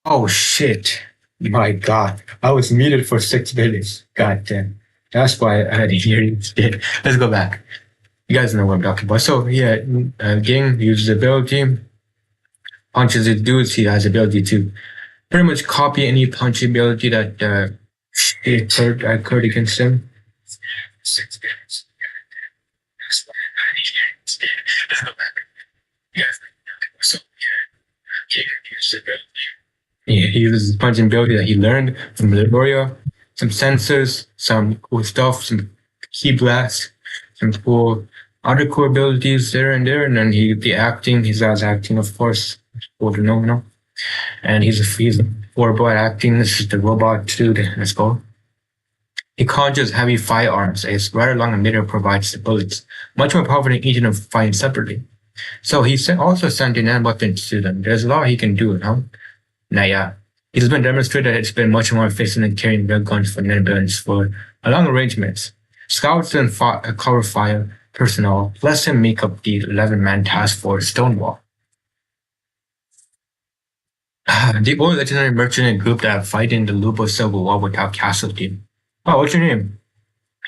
Oh shit. My God. I was muted for 6 minutes. God damn. That's why I had to hear you. Let's go back. You guys know what I'm talking about. So yeah, Ging uses ability, punches his dudes. He has ability to pretty much copy any punch ability that Kurt occurred against him. Let's go back. Yeah. So yeah, Ging uses ability. Yeah, he uses punching ability that he learned from Liboria, some sensors, some cool stuff, some key blast, some cool other cool abilities there and there, and then the acting, he has acting, of course, cool to know, no? And he's a robot acting. This is the robot dude. Let's go. He conjures heavy firearms. A rather long emitter provides the bullets, much more powerful than each of them firing separately. So he also sent in weapons to them. There's a lot he can do, no? Now, yeah, it's been demonstrated that it's been much more efficient than carrying real guns for netguns for long arrangements. Scouts and cover fire personnel, less him make up the 11-man task force Stonewall. The only legendary mercenary group that fight in the Lubo Civil War without casualty. Oh, what's your name?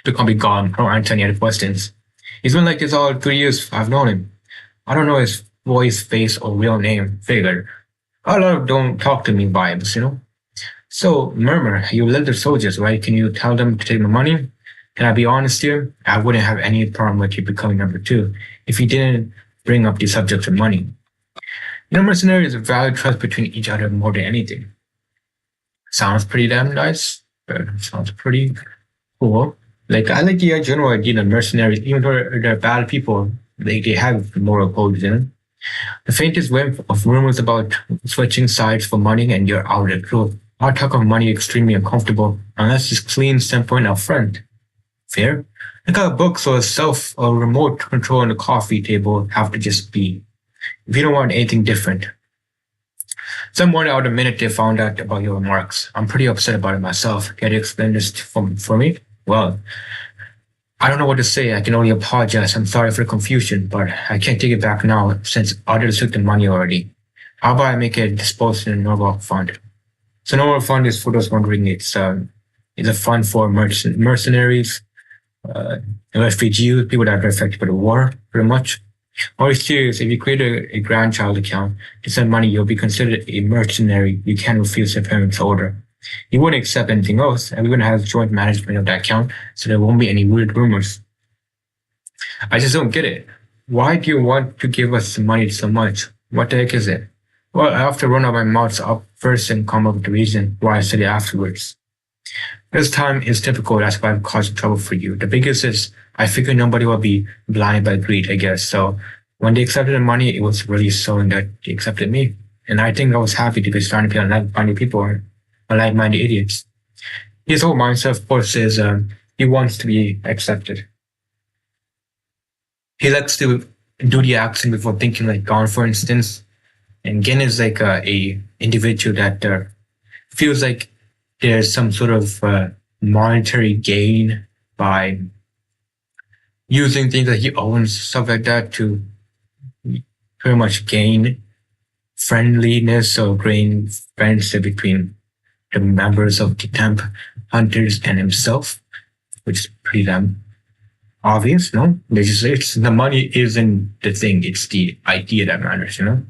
To come be gone. I don't answer any other questions. He's been like this all 3 years I've known him. I don't know his voice, face, or real name. Figured. A lot of don't talk to me vibes, you know? So, Murmur, you led the soldiers, right? Can you tell them to take my money? Can I be honest here? I wouldn't have any problem with you becoming number 2 if you didn't bring up the subject of money. You know, mercenaries value trust between each other more than anything. Sounds pretty damn nice. Sounds pretty cool. Like, I like the general idea that mercenaries, even though they're bad people, they have moral codes in it. The faintest whiff of rumors about switching sides for money and you're out of truth. Our talk of money extremely uncomfortable unless it's clean, simple, and upfront. Fair? I got a book, so a remote control on the coffee table have to just be. If you don't want anything different. Some morning out the minute they found out about your remarks. I'm pretty upset about it myself. Can you explain this for me? Well, I don't know what to say. I can only apologize. I'm sorry for the confusion, but I can't take it back now since others took the money already. How about I make it disposed in a Norwalk fund? So Norwalk fund is, for those wondering, it's a fund for mercenaries, refugees, people that are affected by the war, pretty much. Or serious, if you create a grandchild account to send money, you'll be considered a mercenary. You can't refuse your parents' order. You wouldn't accept anything else, and we're going to have joint management of that account, so there won't be any weird rumors. I just don't get it. Why do you want to give us the money so much? What the heck is it? Well, I have to run out my mouth up first and come up with the reason why I said it afterwards. This time is typical, that's why I've caused trouble for you. The biggest is, I figured nobody will be blind by greed, I guess. So when they accepted the money, it was really showing that they accepted me. And I think I was happy to be starting to be like-minded people or like-minded idiots. His whole mindset, of course, is he wants to be accepted. He likes to do the action before thinking, like Gone, for instance. And Gen is like a individual that feels like there's some sort of monetary gain by using things that he owns, stuff like that, to pretty much gain friendliness or gain friendship between the members of the Temp Hunters and himself, which is pretty damn obvious, no? It's the money isn't the thing, it's the idea that matters, you know?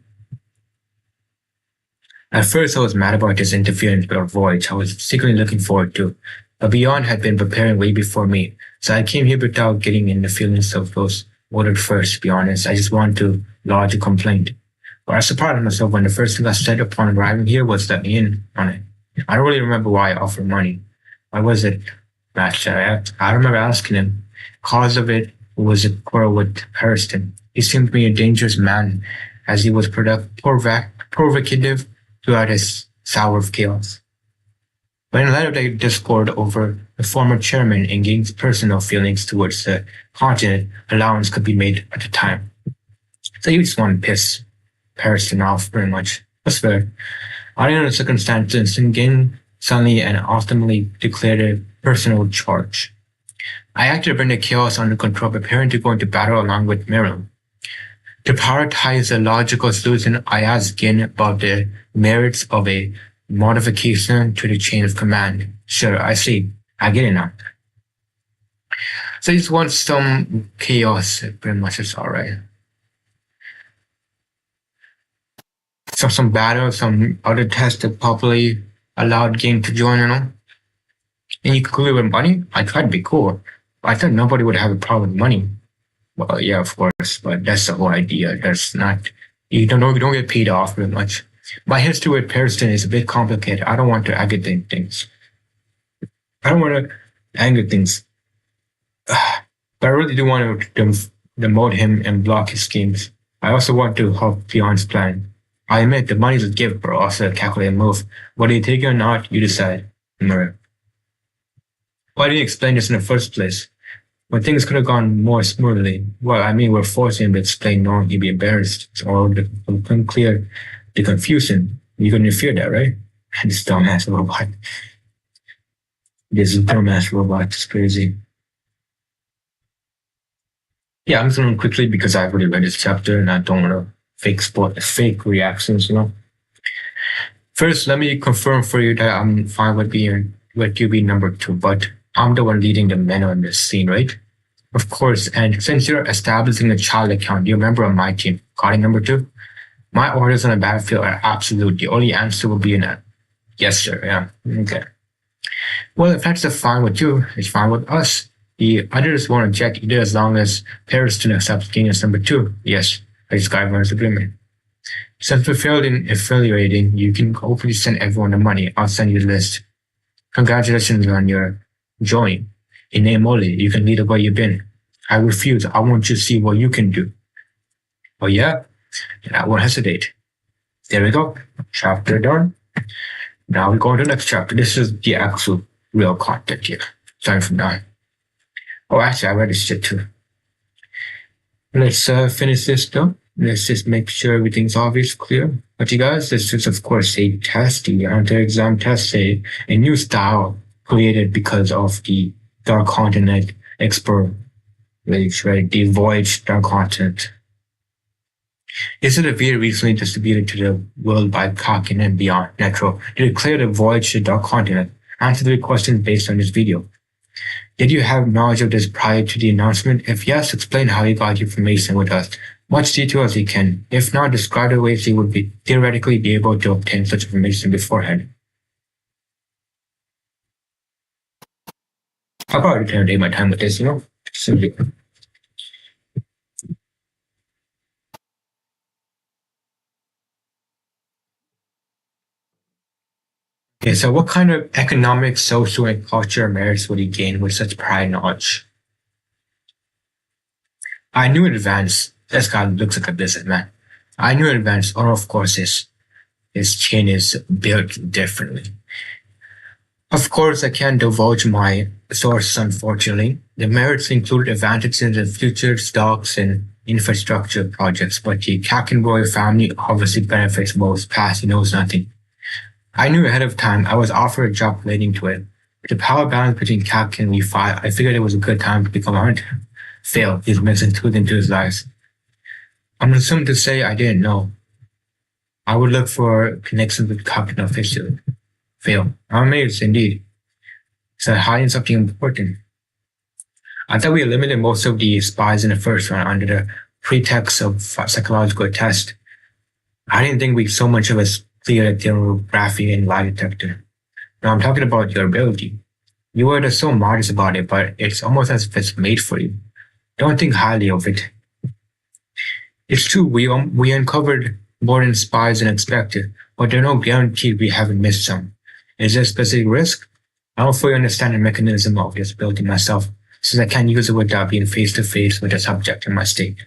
At first, I was mad about this interference with our voyage I was secretly looking forward to, but Beyond had been preparing way before me, so I came here without getting in the feelings of those ordered first, to be honest. I just wanted to lodge a complaint. But I surprised myself when the first thing I said upon arriving here was let me in on it. I don't really remember why I offered money. Why was it, Master? I remember asking him. Cause of it was a quarrel with Harrison. He seemed to be a dangerous man, as he was provocative throughout his sour of chaos. But in light of the discord over the former chairman and Ging's personal feelings towards the continent, allowance could be made at the time. So you just want to piss Harrison off, pretty much. That's fair. I know the circumstances, and Ging suddenly and ultimately declared a personal charge. I acted to bring the chaos under control, preparing to go into battle along with Miriam. To prioritize a logical solution, I asked Gin about the merits of a modification to the chain of command. Sure, I see. I get it now. So he just wants some chaos. Pretty much it's alright. Some battle, some other test that probably allowed game to join, And you could clear with money? I tried to be cool. I thought nobody would have a problem with money. Well, yeah, of course, but that's the whole idea. That's not, you don't get paid off very much. My history with Pearson is a bit complicated. I don't want to aggravate things. I don't want to anger things. But I really do want to demote him and block his schemes. I also want to help Fion's plan. I admit the money's a gift, but also a calculated move. Whether you take it or not, you decide. Remember. Why didn't you explain this in the first place? When things could have gone more smoothly. Well, I mean, we're forcing him to explain knowing he'd be embarrassed. Or to clear the confusion. You couldn't fear that, right? This dumbass robot. This dumbass robot is crazy. Yeah, I'm just going quickly because I've already read this chapter and I don't want to fake reactions, First, let me confirm for you that I'm fine with you being number 2, but I'm the one leading the men on this scene, right? Of course, and since you're establishing a child account, you're a member of my team, guarding number 2. My orders on the battlefield are absolute. The only answer will be an yes, sir. Yeah, okay. Well, if that's fine with you, it's fine with us. The others won't object either as long as Pearson accepts King as number 2. Yes, this Skyver's agreement. Since we failed in affiliating, you can hopefully send everyone the money. I'll send you the list. Congratulations on your join. In name only, you can lead where you've been. I refuse. I want you to see what you can do. Oh yeah? And I won't hesitate. There we go. Chapter done. Now we go on to the next chapter. This is the actual real content here. Starting from now. Oh, actually, I read this shit too. Let's finish this though. Let's just make sure everything's obvious, clear. But you guys, this is of course a test, the anti-exam test, a new style created because of the Dark Continent expert, right? The Voyage Dark Continent. This is a video recently distributed to the world by Kakin and Beyond Netro to declare the Voyage to Dark Continent. Answer the questions based on this video. Did you have knowledge of this prior to the announcement? If yes, explain how you got information with us. Much detail as you can. If not, describe the ways you would theoretically be able to obtain such information beforehand. I'll probably take my time with this, Simply. Okay, so what kind of economic, social, and cultural merits would he gain with such prior knowledge? I knew in advance, this guy looks like a businessman. I knew in advance, or of course his chain is built differently. Of course, I can't divulge my sources, unfortunately. The merits include advantages in future stocks and infrastructure projects, but the Kakin royal family obviously benefits most. Past, he knows nothing. I knew ahead of time I was offered a job relating to it. The power balance between Kakin and Levi, I figured it was a good time to become a hunter. Fail, he's mixing truth into his lies. I'm assuming to say I didn't know. I would look for connections with Kakin officially. Fail. I'm amazed, indeed. So hiding something important. I thought we eliminated most of the spies in the first round under the pretext of psychological test. I didn't think we so much of us clear the thermography and lie detector. Now I'm talking about your ability. You were just so modest about it, but it's almost as if it's made for you. Don't think highly of it. It's true, we uncovered more than spies than expected, but there's no guarantee we haven't missed some. Is there a specific risk? I don't fully understand the mechanism of this ability myself, since I can't use it without being face to face with the subject in my state.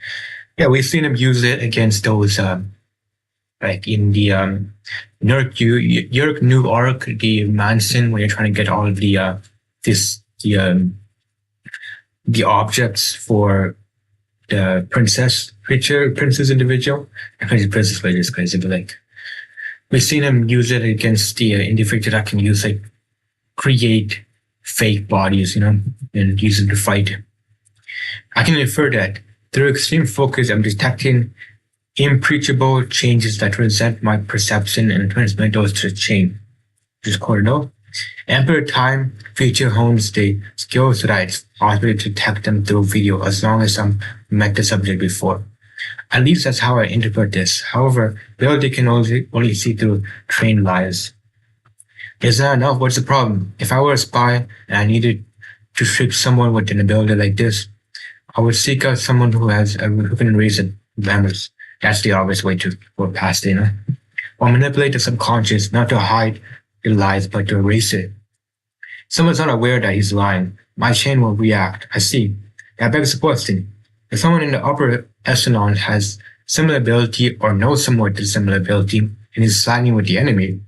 Yeah, we've seen him use it against those, like in the York New Arc, the mansion, when you're trying to get all of the the objects for the princess individual. I crazy princess lady is crazy, but like we've seen him use it against the individual that can use like create fake bodies, and use it to fight. I can infer that through extreme focus, I'm detecting impreachable changes that resent my perception and transmit those to the chain. just Corridor. Emperor Time feature hones the skills that it's possible to detect them through video as long as I'm met the subject before. At least that's how I interpret this. However, ability can only see through trained lies. Is that enough? What's the problem? If I were a spy and I needed to trick someone with an ability like this, I would seek out someone who has a within reason memories. That's the obvious way to go past it, or manipulate the subconscious, not to hide your lies, but to erase it. Someone's not aware that he's lying. My chain will react. I see. That begs the question. If someone in the upper echelon has similar ability or knows someone with similar ability and is siding with the enemy,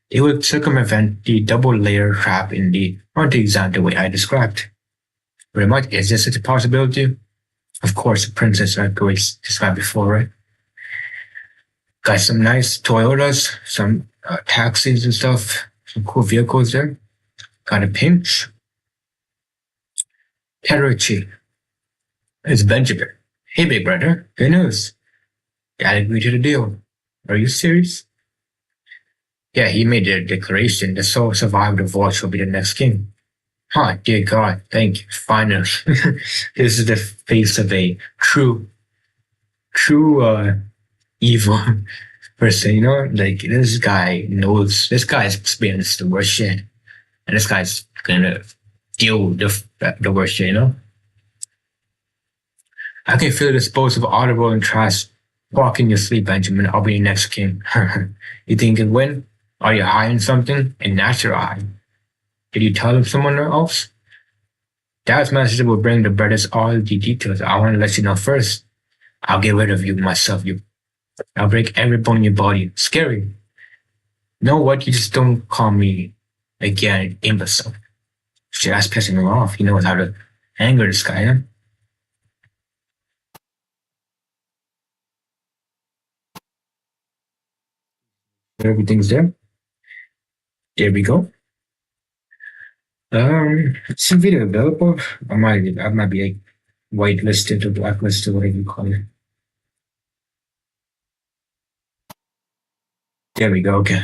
they would circumvent the double layer trap in the frontal exam the way I described. Very much, is this a possibility? Of course, the princess like we described before, right? Got some nice Toyotas, some taxis and stuff, some cool vehicles there. Got a pinch. Terachi. It's Benjamin. Hey, big brother. Good news. Gotta agree to the deal. Are you serious? Yeah, he made a declaration. The sole survivor of the vault will be the next king. Huh, dear God, thank you. Finally. This is the face of a true evil person, Like, this guy's experienced the worst shit. And this guy's gonna deal with the worst shit, I can feel the disposal of audible and trash. Walk in your sleep, Benjamin. I'll be your next king. You think you can win? Are you high on something? A natural high. Did you tell someone else? Dad's message will bring the brothers all the details. I want to let you know first. I'll get rid of you myself. I'll break every bone in your body. Scary. Know what? You just don't call me again, imbecile. Shit, that's pissing him off. He knows how to anger this guy, Everything's there. There we go. Some video available. I might be like whitelisted or blacklisted, whatever you call it. There we go. Okay.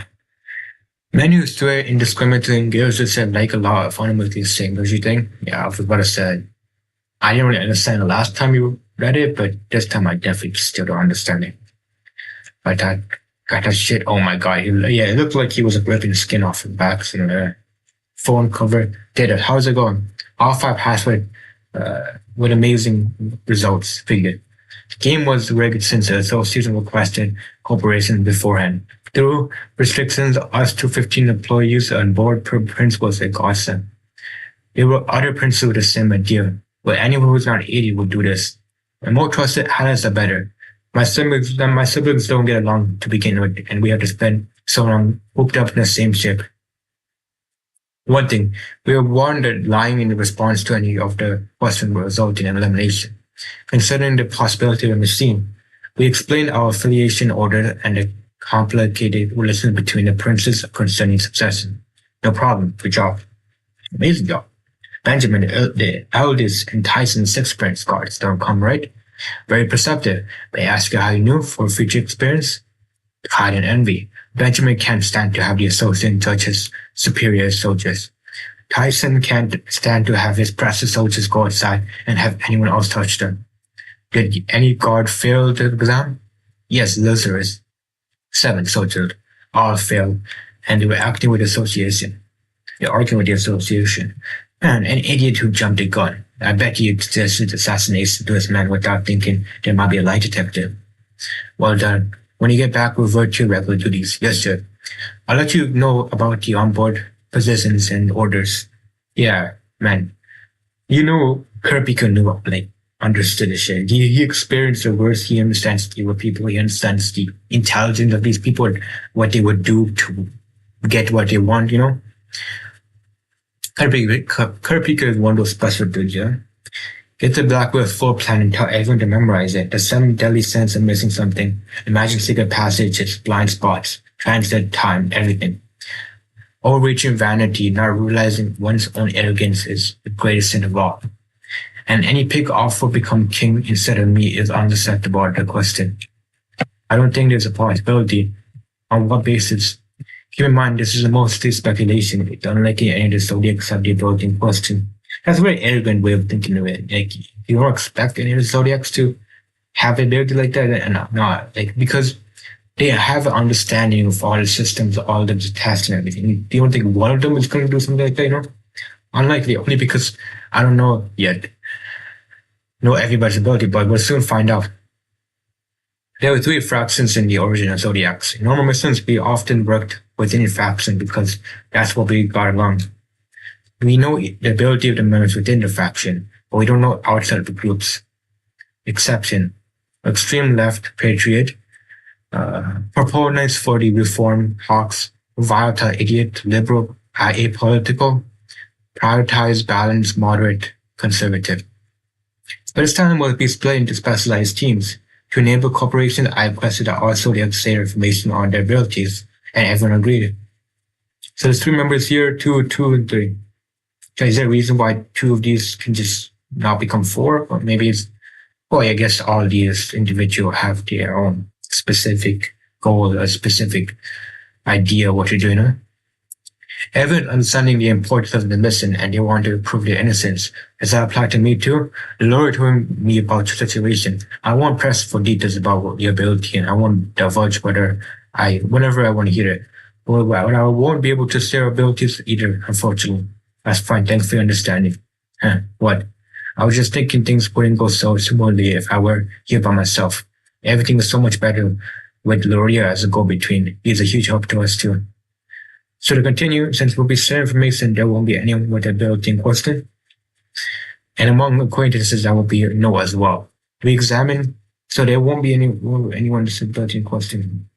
Menu swear indiscriminately and gives us like a lot of fundamentally the same as you think. Yeah, I was about to say. I didn't really understand the last time you read it, but this time I definitely still don't understand it. But that got that shit. Oh my god. It looked like he was ripping the skin off his back. So, phone cover. Data. How's it going? All 5 password with amazing results figured. The game was rigged since the association requested cooperation beforehand. Through restrictions, us 215 employees on board per principal was a godsend. There were other principals with the same idea, but anyone who's not 80 would do this. The more trusted allies, the better. My siblings don't get along to begin with, and we have to spend so long hooked up in the same ship. One thing, we were warned that lying in response to any of the questions will result in elimination. Considering the possibility of a machine, we explained our affiliation order and the complicated relation between the princes concerning succession. No problem. Good job. Amazing job. Benjamin, the eldest and Tyson 6 prince guards don't come right. Very perceptive. May I ask you how you knew for future experience? Pride and envy. Benjamin can't stand to have the associate touch his superior soldiers. Tyson can't stand to have his precious soldiers go outside and have anyone else touch them. Did any guard fail the exam? Yes, Lazarus. 7 soldiers all failed, and they were acting with association. They're arguing with the association. And an idiot who jumped a gun. I bet he suggested assassination to this man without thinking there might be a lie detector. Well done. When you get back, revert to your regular duties. Yes, sir. I'll let you know about the onboard positions and orders. Yeah, man. Kurapika knew, understood the shit. He experienced the worst. He understands the people. He understands the intelligence of these people, what they would do to get what they want, Kurapika is one of those special dudes, yeah? Get the Blackwood floor plan and tell everyone to memorize it. The 7 deadly sins of missing something. The magic secret passages, blind spots, transit time, everything. Overreaching vanity, not realizing one's own arrogance is the greatest sin of all. And any pick off will become king instead of me is unacceptable at the question. I don't think there's a possibility. On what basis? Keep in mind, this is mostly speculation. It's unlikely any of the zodiacs have the ability in question. That's a very arrogant way of thinking of it. Like, you don't expect any of the zodiacs to have the ability like that, and not like because they have an understanding of all the systems, all the tests and everything. Do you don't think one of them is going to do something like that? Unlikely, only because I don't know yet. Know everybody's ability, but we'll soon find out. There were three fractions in the original zodiacs. In normal missions, we often worked within a faction because that's what we got along. We know the ability of the members within the faction, but we don't know outside of the groups. Exception: extreme left patriot, proponents for the reform hawks, volatile idiot, liberal, apolitical, prioritize balance, moderate, conservative. But this time will be split into specialized teams. To enable cooperation, I requested that all zodiacs share information on their abilities, and everyone agreed. So there's three members here, two, and three. So is there a reason why two of these can just not become four? Or maybe it's, well, I guess all these individuals have their own specific goal, a specific idea of what you're doing. Everyone understanding the importance of the mission and they want to prove their innocence. Does that apply to me too? The lawyer told me about your situation. I won't press for details about your ability and I won't divulge whenever I want to hear it. Well, I won't be able to share abilities either, unfortunately. That's fine. Thanks for your understanding. What? I was just thinking things wouldn't go so smoothly if I were here by myself. Everything is so much better with Loria as a go-between. He's a huge help to us too. So to continue, since we'll be sharing information, there won't be anyone with the ability in question. And among acquaintances, that will be no as well. We examine, so there won't be anyone with ability in question.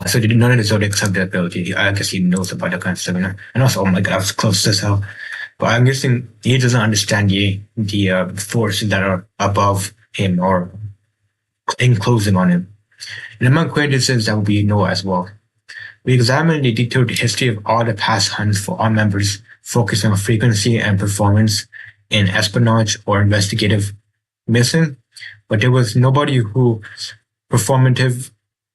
So none of the zodiacs have the ability. I guess he knows about that kind of stuff. And also, oh my god, I was close as hell. But I'm guessing he doesn't understand the forces that are above him or enclosing on him. And among acquaintances, that will be no as well. We examined the detailed history of all the past hunts for all members, focusing on frequency and performance in espionage or investigative mission, but there was nobody who performative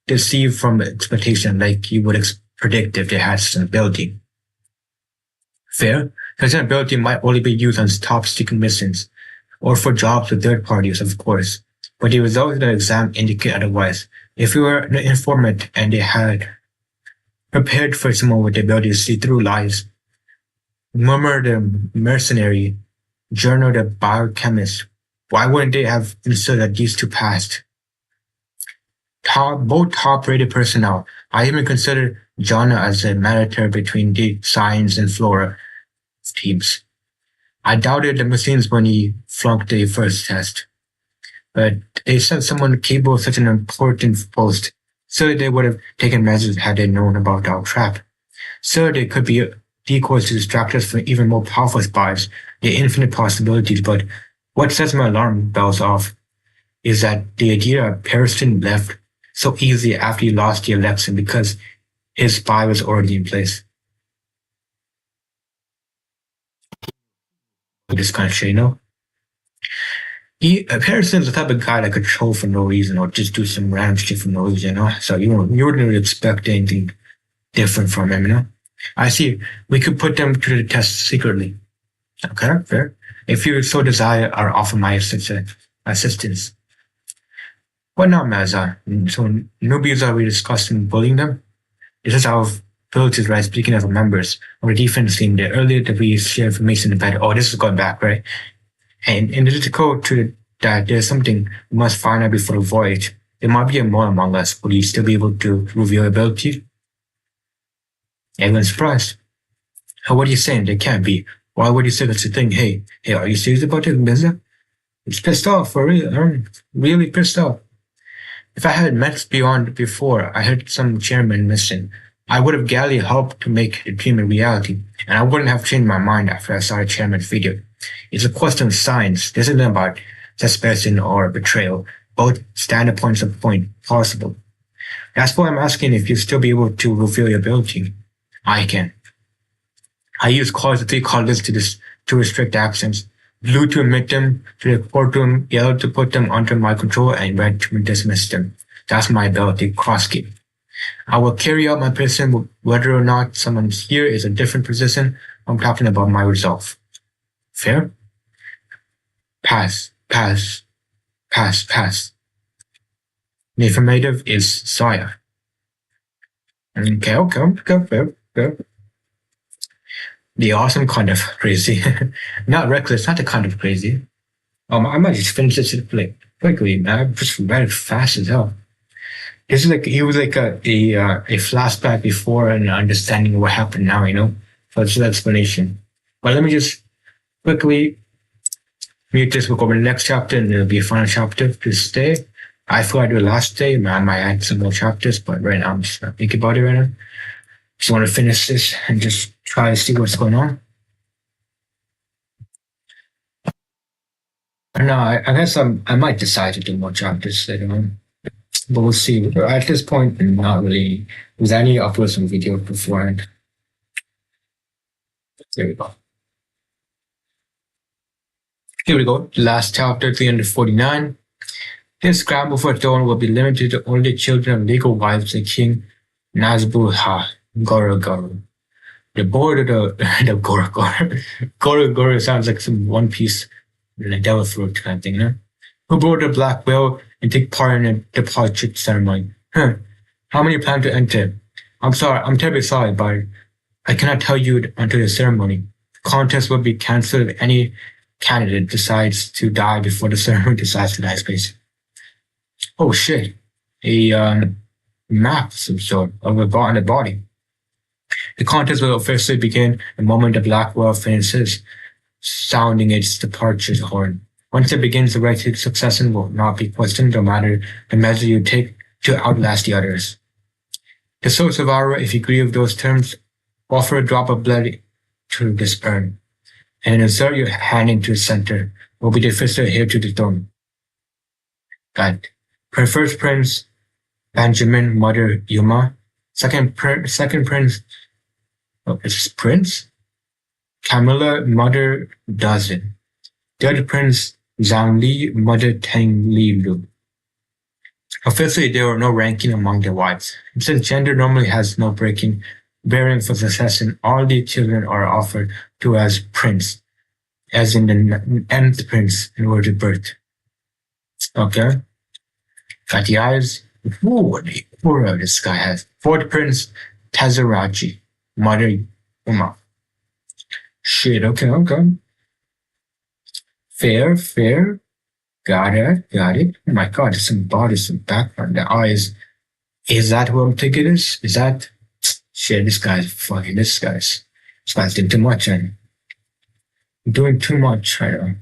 deceived from expectation like you would predict if they had such an ability. Fair? Such an ability might only be used on top secret missions or for jobs with third parties, of course. But the results of the exam indicate otherwise. If you were an informant and they had prepared for someone with the ability to see through lies, Murmur the mercenary, Journal the biochemist, why wouldn't they have understood that these two passed? Both top-rated personnel. I even consider Jonna as a mediator between the science and flora teams. I doubted the machines when he flunked the first test. But they sent someone capable of such an important post, so they would have taken measures had they known about our trap. So they could be decoys to distract us from even more powerful spies, the infinite possibilities. But what sets my alarm bells off is that the idea of Pearson left so easily after he lost the election because his spy was already in place. This kind of shit, Harrison's the type of guy that could troll for no reason or just do some random shit for no reason, So you wouldn't really expect anything different from him, I see. We could put them to the test secretly. Okay, fair. If you so desire, I'll offer my assistance. What now, Mazza? So newbies are we discussing bullying them? This is our abilities, right? Speaking of members of the defense team, the earlier that we share information, the better. Oh, this is going back, right? And in order to go to that, there's something we must find out before the voyage. There might be a more among us. Will you still be able to reveal ability? Everyone's surprised. What are you saying? There can't be. Why would you say such a thing? Hey, are you serious about it, Benza? It's pissed off, for real. I'm really pissed off. If I had met Beyond before I heard some chairman mission, I would have gladly helped to make the dream a reality, and I wouldn't have changed my mind after I saw the chairman's video. It's a question of science. This isn't about suspicion or betrayal. Both standard points of point possible. That's why I'm asking if you'll still be able to reveal your ability. I can. I use clause 3 colors to restrict actions. Blue to admit them, to report them, yellow to put them under my control, and red to dismiss them. That's my ability, cross game. I will carry out my position whether or not someone here is a different position. I'm talking about my resolve. Fair? Pass, pass, pass, pass. The affirmative is Saya. Okay, fair. The awesome kind of crazy. Not reckless, not the kind of crazy. I might just finish this like quickly, man. I just read it fast as hell. This is like he was like a flashback before and understanding what happened now, you know. So it's an explanation. But let me just quickly mute this. We'll go over the next chapter, and it'll be a final chapter to stay. I forgot the last day. Man, I might add some more chapters, but right now I'm just not thinking about it right now. Just want to finish this and just try to see what's going on. No, I guess I might decide to do more chapters later on. But we'll see. At this point, not really. Was I need to upload some video beforehand? There we go. Here we go. Last chapter, 349. This scramble for throne will be limited to only children of legal wives of King Nazbuha Goro. The board of the Goro sounds like some One Piece, like Devil Fruit kind of thing, no? Who brought the black whale and take part in the departure ceremony? How many plan to enter? I'm sorry, I'm terribly sorry, but I cannot tell you until the ceremony. The contest will be cancelled if any candidate decides to die before the ceremony decides to die space. Oh shit. A map of some sort of a body. The contest will officially begin the moment the black whale finishes sounding its departure horn. Once it begins, the right to succession will not be questioned, no matter the measure you take to outlast the others. The source of Aura, if you agree with those terms, offer a drop of blood to this urn, and insert your hand into the center. Will be the official heir to the throne. God. First Prince Benjamin, Mother Yuma. Second Prince, it's Prince Camilla, Mother Dazin. Third Prince Zhang Li, Mother Tang Li Lu. Officially, there are no ranking among the wives. Since gender normally has no bearing for succession, all the children are offered to as prince, as in the nth prince in order to birth. Okay. Got the eyes. Ooh, what the aura this guy has. Fourth Prince Tazaraji, Mother Uma. Shit, okay. Fair. Got it. Oh my god, there's some body, some background. The eyes. Is that what I'm thinking is? Is that? Shit, this guy's doing too much, and doing too much, I know.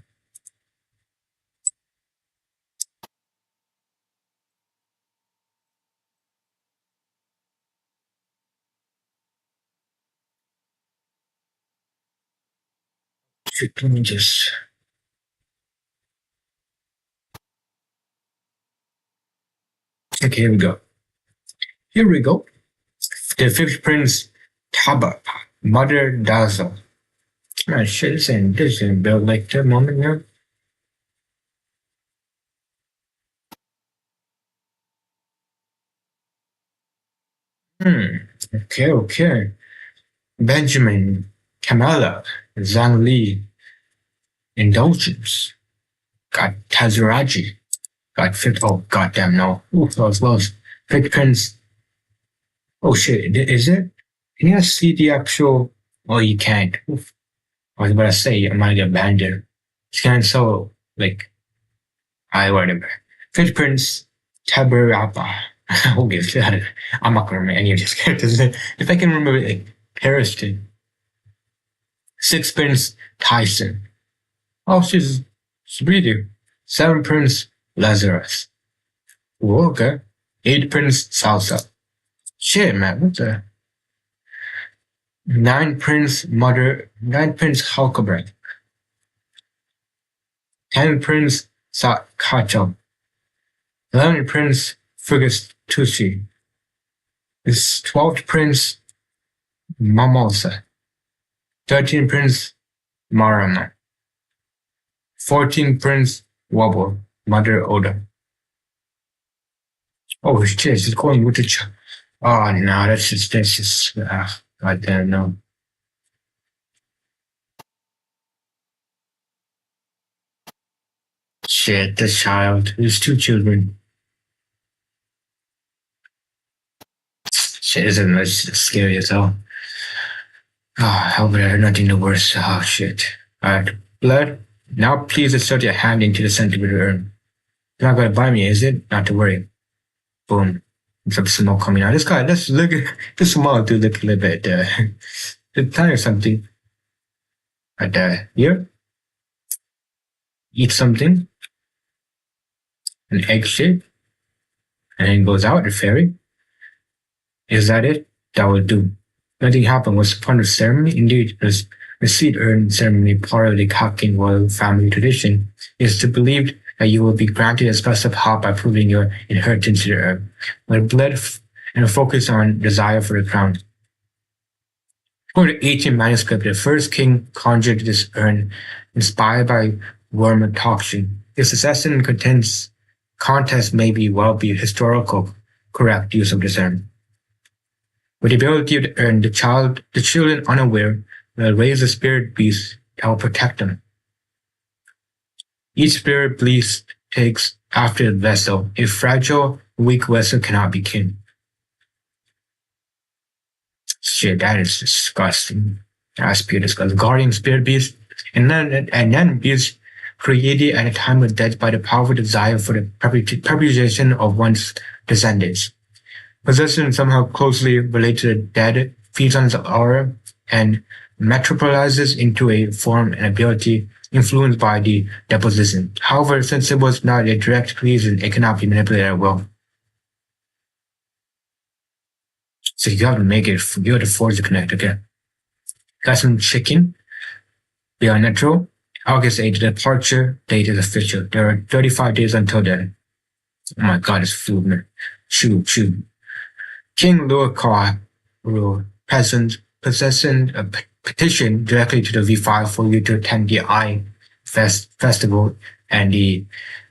Let me just. Okay, here we go. The fifth prince, Taba, Mother Dazzle. Man, shit, this ain't built like that moment here. Okay. Benjamin, Kamala, Zhang Li, Indulgence. Got Tazaraji. Got fifth. Oh, goddamn, no. Ooh, that was close. Fifth prince. Oh shit, is it? Can you see the actual? Oh, you can't. Oof. I was about to say, I might get banned there. You can't so, like, whatever. Fifth prince, Tabarapa. Who gives that? I'm not gonna remember any of these characters. If I can remember, like, Pariston. Sixth prince, Tyson. Oh, she's pretty. Seventh prince, Lazarus. Ooh, okay. Eighth prince, Salsa. Shit, man, what the? Ninth prince, Halkabrank. 10th prince, Sakacho. 11th prince, Fergus Tucci. This 12th prince, Mamosa. 13th prince, Marama. 14th prince, Wobble, Mother Oda. Oh shit, she's going with the oh no, that's just god damn no. Shit, this child. There's two children. Shit, isn't that scary as hell? Ah, oh, however, nothing the worse. Oh shit. Alright. Blood, now please insert your hand into the center of the urn. You're not gonna buy me, is it? Not to worry. Boom. Some smoke coming out. This guy, let's look at this small dude look a little bit tell you something. Right here. Eat something. An egg shape. And then goes out, the fairy. Is that it? That will do. Nothing happened was part of the ceremony. Indeed, the seed urn ceremony, part of the Kakin royal family tradition, is to believe that you will be granted a special power by proving your inheritance to the earth, with blood and a focus on desire for the crown. According to the 18th manuscript, the first king conjured this urn inspired by Worma Tokshin. Its assassin contest may well be historical correct use of this urn. With the ability to earn the children unaware will raise a spirit beast that will protect them. Each spirit beast takes after the vessel. A fragile, weak vessel cannot be kin. Shit, that is disgusting. That's pure disgusting. Guardian spirit beast, and then beast created at a time of death by the powerful desire for the perpetuation of one's descendants. Possession somehow closely related to the dead feeds on its aura and metropolizes into a form and ability influenced by the deposition. However, since it was not a direct creation, it cannot be manipulated at will. So you have to make it, you have to force the connect, okay? Got some chicken. They are natural. August 8th, the departure date is official. There are 35 days until then. Oh my god, it's food, man. Shoot. King Luakar ruled, possessing a petition directly to the V5 for you to attend the festival and the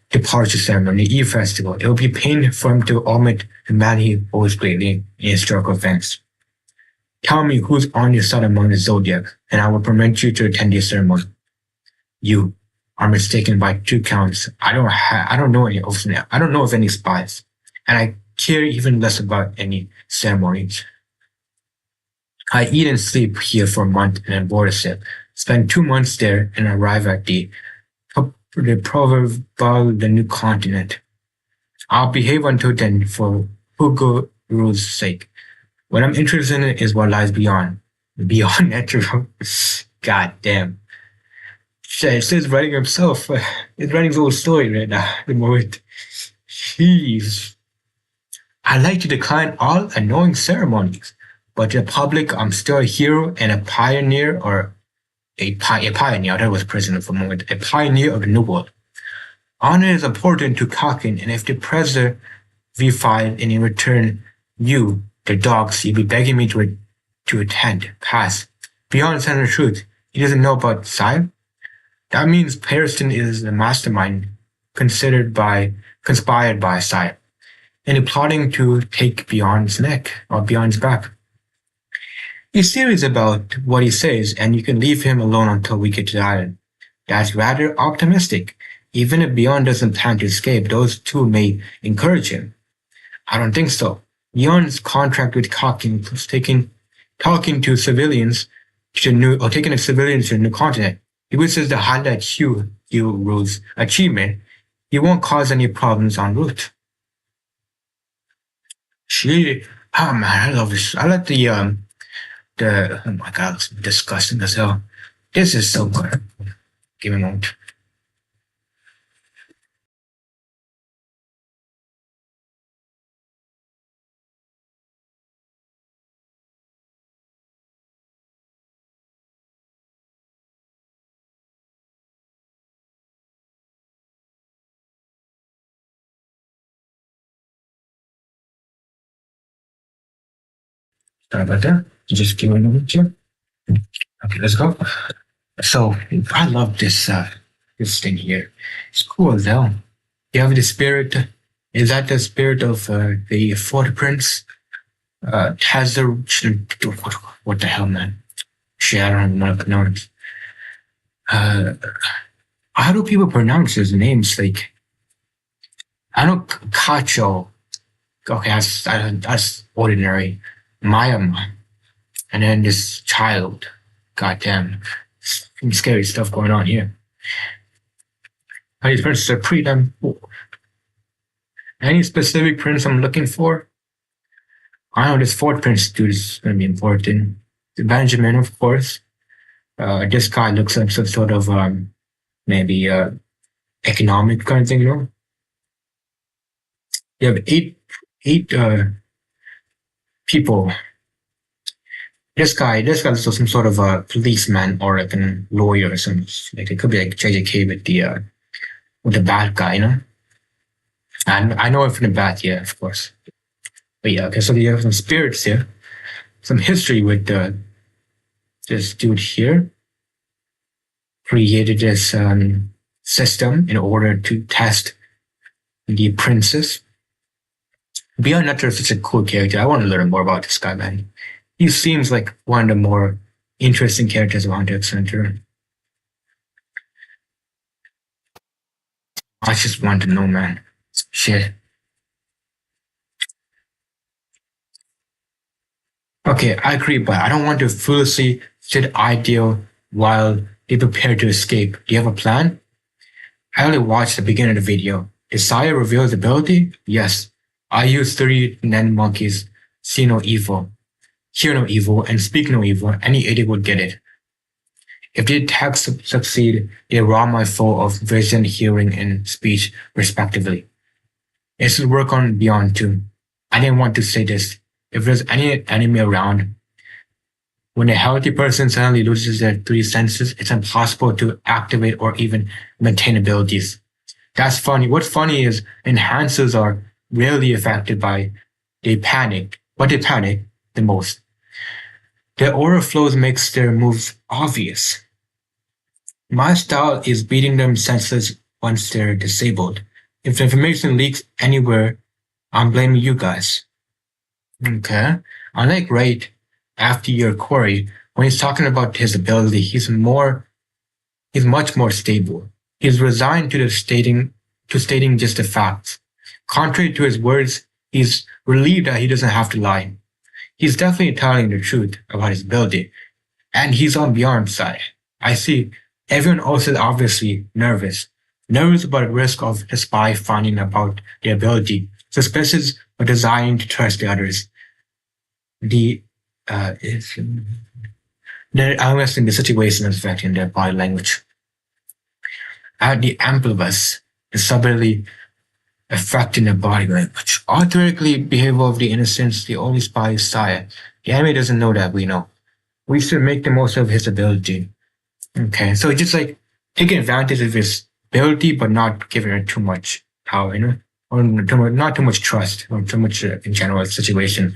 departure ceremony, the E festival. It will be painful for him to omit the man he owes greatly in historical events. Tell me who's on your side among the zodiac, and I will permit you to attend the ceremony. You are mistaken by 2 counts. I don't know of any spies, and I care even less about any ceremonies. I eat and sleep here for a month and then board a ship. Spend 2 months there and arrive at the proverbial the new continent. I'll behave until then for Hugoru's sake. What I'm interested in is what lies beyond. Beyond natural. God damn. Shit, it says writing himself. He's writing his own story right now. The moment. Jeez. I like to decline all annoying ceremonies, but to the public, I'm still a hero and a pioneer, or a pioneer. That was president for a moment. A pioneer of the new world. Honor is important to Kakin, and if the president V5 and in return you, the dogs, you'll be begging me to attend, pass. Beyond the truth, he doesn't know about Sai. That means Pearson is the mastermind conspired by Sai, and plotting to take Beyond's neck or Beyond's back. He's serious about what he says, and you can leave him alone until we get to the island. That's rather optimistic. Even if Beyond doesn't plan to escape, those two may encourage him. I don't think so. Beyond's contract with Kakin was talking to civilians taking the civilians to the new continent. He wishes to highlight Hugoru's achievement. He won't cause any problems en route. Oh man, I love this. I like oh my god, it's disgusting as hell. This is so good. Give me a moment. Sorry about that. Just give me a moment here. Okay, let's go. So I love this thing here. It's cool as hell. You have the spirit Is that the spirit of the Fort Prince? Has the what the hell, man? Shit, I don't know how to pronounce. Uh, how do people pronounce his names? Like, I know Cacho. Okay, that's ordinary. Mayama. And then this child. Goddamn. Some scary stuff going on here. These princes are pretty damn cool. Any specific prince I'm looking for? I know this Fort Prince dude is going to be important. Benjamin, of course. This guy looks like some sort of maybe economic kind of thing, you know? You have eight people. This guy's some sort of a policeman or like a lawyer or something. Like it could be like JJK with the bad guy, you know? And I know it from the bat, yeah, of course. But yeah, okay, so you have some spirits here, some history with this dude here. Created this system in order to test the princess. Beyond Nutter is such a cool character. I want to learn more about this guy, man. He seems like one of the more interesting characters of Hunter x Hunter. I just want to know, man. Shit. Okay, I agree, but I don't want to foolishly sit idle while they prepare to escape. Do you have a plan? I only watched the beginning of the video. Did Saya reveal his ability? Yes. I use 30 Nen monkeys, see no evil, hear no evil, and speak no evil. Any idiot would get it. If the attacks succeed, they rob my foe of vision, hearing, and speech, respectively. It should work on Beyond too. I didn't want to say this. If there's any enemy around, when a healthy person suddenly loses their three senses, it's impossible to activate or even maintain abilities. That's funny. What's funny is enhancers are rarely affected by they panic, but they panic the most. Their aura flows makes their moves obvious. My style is beating them senseless once they're disabled. If the information leaks anywhere, I'm blaming you guys. Okay. Unlike Raid, after your query, when he's talking about his ability, he's much more stable. He's resigned to stating just the facts. Contrary to his words, he's relieved that he doesn't have to lie. He's definitely telling the truth about his ability, and he's on Beyond's side. I see. Everyone else is obviously nervous about the risk of the spy finding about their ability, suspicious but desiring to trust the others. The they're analyzing the situation is affecting their body language. At the amplibus, the subtly affecting their body language. Theoretically, behavior of the innocents, the only spy is Saya. The enemy doesn't know that we know. We should make the most of his ability. Okay, so just like taking advantage of his ability, but not giving her too much power, you know, or not too much trust, or too much in general situation.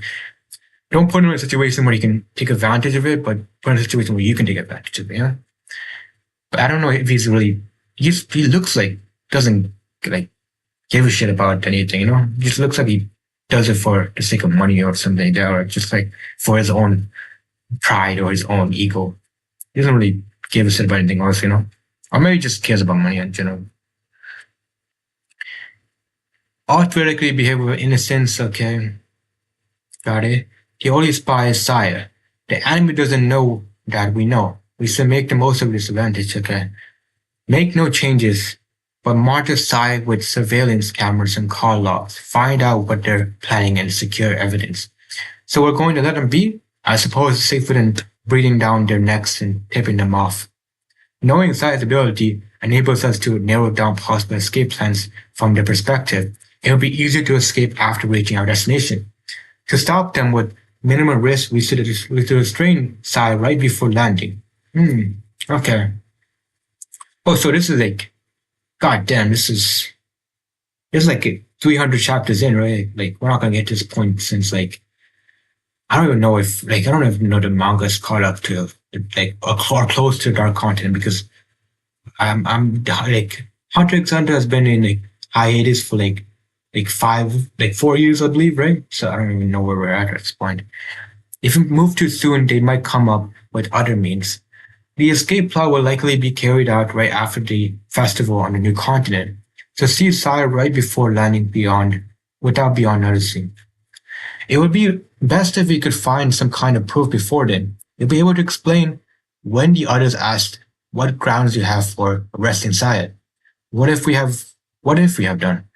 Don't put him in a situation where he can take advantage of it, but put him in a situation where you can take advantage of it. Yeah. But I don't know if he's really. He looks like doesn't like give a shit about anything. You know, he just looks like he does it for the sake of money or something like that, or just like for his own pride or his own ego. He doesn't really give a shit about anything else, you know, or maybe he just cares about money in general. All theoretically behave with innocence. Okay, got it. The only spy is Saya. The enemy doesn't know that we know. We should make the most of this advantage, okay? Make no changes, but monitor Saya with surveillance cameras and call logs. Find out what they're planning and secure evidence. So we're going to let them be? I suppose it's safer than breathing down their necks and tipping them off. Knowing Saya's ability enables us to narrow down possible escape plans from their perspective. It will be easier to escape after reaching our destination. To stop them with minimal risk, we should restrain Saya right before landing. Okay. Oh, so this is like, god damn, this is like 300 chapters in, right? Like, we're not gonna get to this point since like, I don't even know if, like, I don't even know the manga's caught up to, like, or close to Dark Continent because I'm like, Hunter x Hunter has been in like hiatus for like like 4 years, I believe, right? So I don't even know where we're at this point. If we move too soon, they might come up with other means. The escape plot will likely be carried out right after the festival on the new continent. So see Sire right before landing without Beyond noticing. It would be best if we could find some kind of proof before then. You'll be able to explain when the others asked what grounds you have for arresting Syed. What if we have done?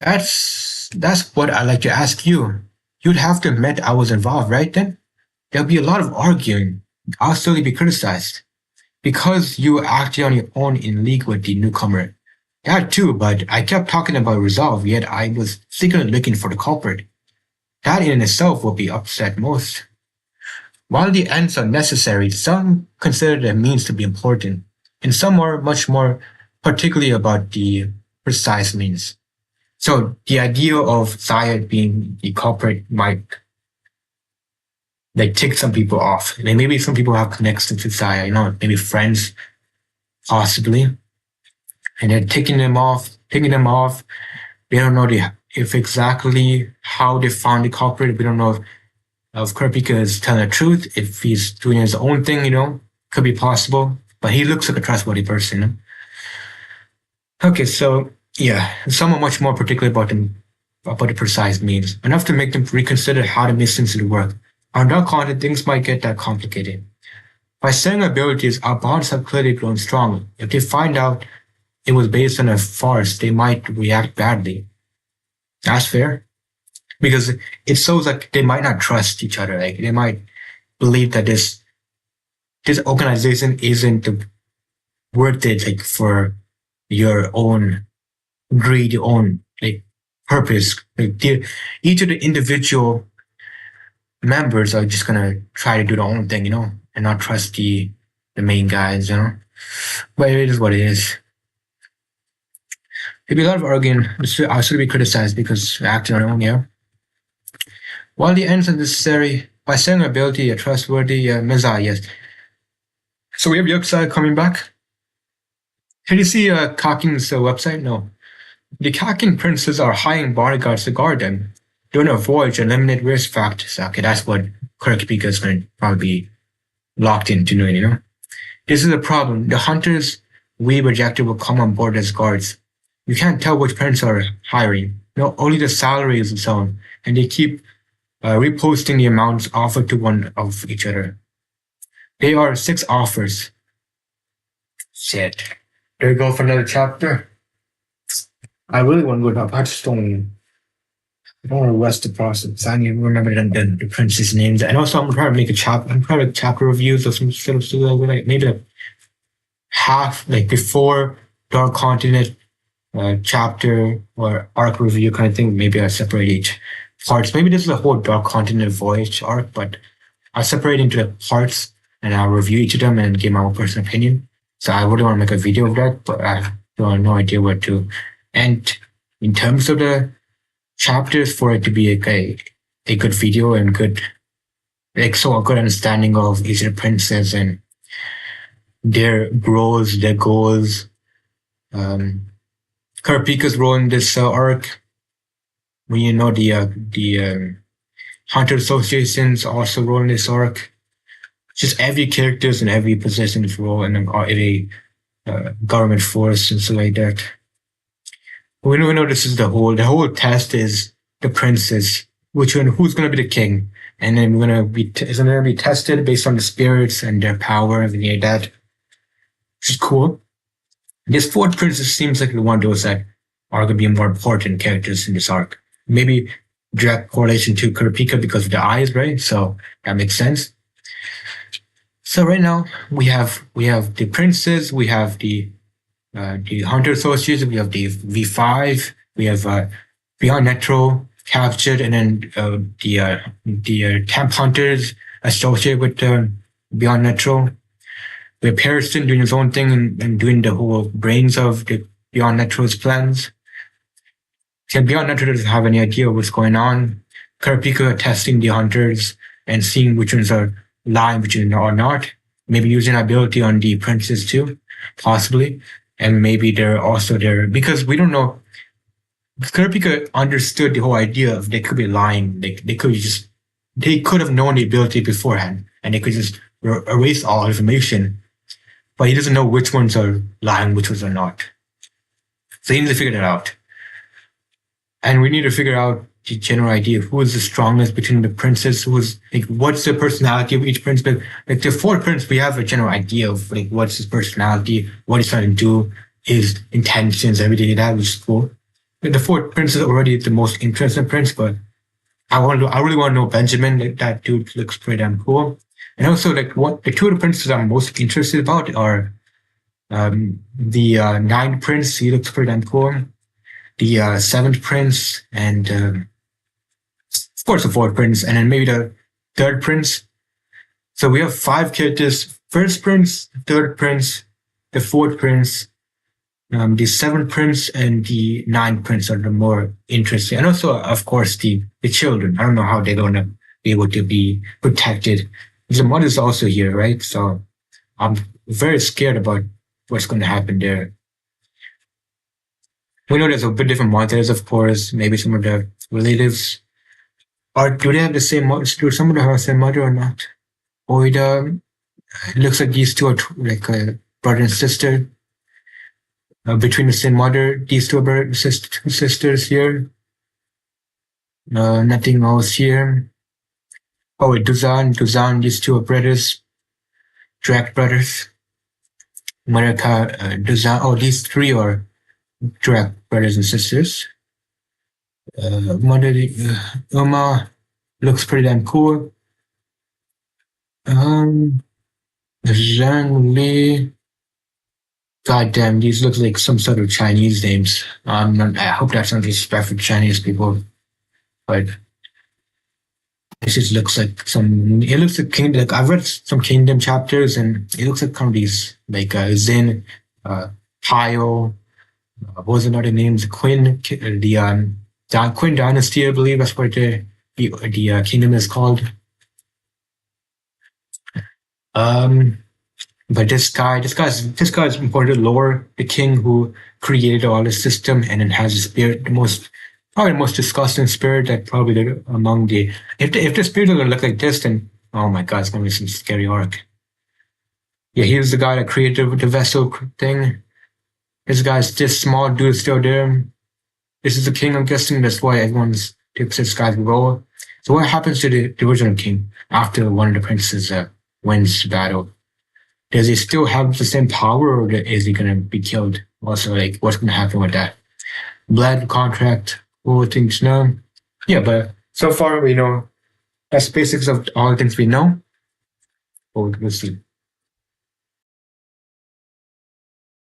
That's what I'd like to ask you. You'd have to admit I was involved, right then? There'll be a lot of arguing. I'll still be criticized. Because you were acting on your own in league with the newcomer. That too, but I kept talking about resolve, yet I was secretly looking for the culprit. That in itself will be upset most. While the ends are necessary, some consider the means to be important, and some are much more particularly about the precise means. So the idea of Zayed being the culprit might like tick some people off. Like maybe some people have connections to Zayed, maybe friends, possibly, and they're ticking them off. They don't know if exactly how they found the culprit. We don't know if Kurapika is telling the truth, if he's doing his own thing, could be possible. But he looks like a trustworthy person. Okay, so yeah, some are much more particular about the precise means, enough to make them reconsider how to mix into the work. On dark content, things might get that complicated. By sharing abilities, our bonds have clearly grown strong. If they find out it was based on a farce, they might react badly. That's fair. Because it shows like they might not trust each other. Like they might believe that this organization isn't worth it, like for your own greed, your own like purpose. Like each of the individual members are just gonna try to do their own thing, and not trust the main guys, But it is what it is. There'll be a lot of arguing. I'll still be criticized because we're acting on our own, yeah. While the ends are necessary, by sharing ability, a trustworthy Mizah, yes. So we have Yuksai coming back. Can you see Kakin's website? No. The Kakin princes are hiring bodyguards to guard them. During a voyage, eliminate risk factors. Okay, that's what Kurapika is going to probably be locked into doing, This is a problem. The hunters we rejected will come on board as guards. You can't tell which prince are hiring. Only the salary is its own, and they keep reposting the amounts offered to one of each other. There are 6 offers. Shit. There we go for another chapter. I really want to go up. I don't want to rush the process. I need to remember the prince's names. And also, I'm trying to make chapter reviews of some sort of like maybe like half, like before Dark Continent chapter or arc review kind of thing. Maybe I separate each parts. Maybe this is a whole Dark Continent voyage arc, but I'll separate into the parts and I'll review each of them and give my own personal opinion. So I really want to make a video of that, but I have no idea what to. And in terms of the chapters, for it to be a good video and good, a good understanding of each of the princes and their growth, their goals. Kurapika's role in this arc. We know the Hunter Association's also role in this arc. Just every character's in every position's role in a government force and stuff like that. We know this is the whole test is the princes, who's going to be the king, and then it's going to be tested based on the spirits and their power and everything like that, which is cool. This 4th princess seems like the one of those that are going to be more important characters in this arc. Maybe direct correlation to Kurapika because of the eyes, right? So that makes sense. So right now we have the princes, we have the Hunter Association, we have the V5, we have Beyond Netro captured, and then the Camp Hunters associated with Beyond Netro. We have Harrison doing his own thing and doing the whole brains of the Beyond Netro's plans. So Beyond Netro doesn't have any idea what's going on. Kurapika testing the hunters and seeing which ones are lying, which ones are not. Maybe using ability on the princes too, possibly. And maybe they're also there because we don't know. Kurapika understood the whole idea of they could be lying. They could have known the ability beforehand and they could just erase all information. But he doesn't know which ones are lying, which ones are not. So he needs to figure that out. And we need to figure out the general idea of who is the strongest between the princes, what's the personality of each prince. But like the fourth prince, we have a general idea of like what's his personality, what he's trying to do, his intentions, everything like that, which is cool. But the fourth prince is already the most interesting prince, but I really want to know Benjamin. Like, that dude looks pretty damn cool. And also, like, what the two of the princes I'm most interested about are the ninth prince. He looks pretty damn cool. The seventh prince, and of course the fourth prince, and then maybe the third prince. So we have 5 characters: first prince, third prince, the fourth prince, the seventh prince, and the ninth prince are the more interesting. And also, of course, the children. I don't know how they're gonna be able to be protected. The mother's also here, right? So I'm very scared about what's going to happen there. We know there's a bit different mothers, of course. Maybe some of the relatives. Or do they have the same mother? Do some of them have the same mother or not? Or it looks like these two are like a brother and sister. Between the same mother, these two are two sisters here. Nothing else here. Oh, wait, Duzan, these two are brothers. Direct brothers. Marika, Duzan. Oh, these 3 are direct brothers and sisters. Mother Uma looks pretty damn cool. Zhang Li. God damn, these look like some sort of Chinese names. I hope that's not disrespectful for Chinese people, but it just looks like it looks like kingdom. Like I've read some kingdom chapters, and it looks like kind of these like Zin, Pio. What was another names? Quinn, the Quinn dynasty, I believe that's what the kingdom is called. But this guy's important to lore, the king who created all the system and then has a spirit, probably the most disgusting spirit that probably among if the spirit are gonna look like this, then oh my god, it's gonna be some scary arc. Yeah, he's the guy that created the vessel thing. This small dude still there. This is the king, I'm guessing. That's why everyone takes this guy's role. So what happens to the original king after one of the princes wins the battle? Does he still have the same power, or is he gonna be killed? Also, like, what's gonna happen with that? Blood contract, all things known. Yeah, but so far we know that's basics of all the things we know. We'll see.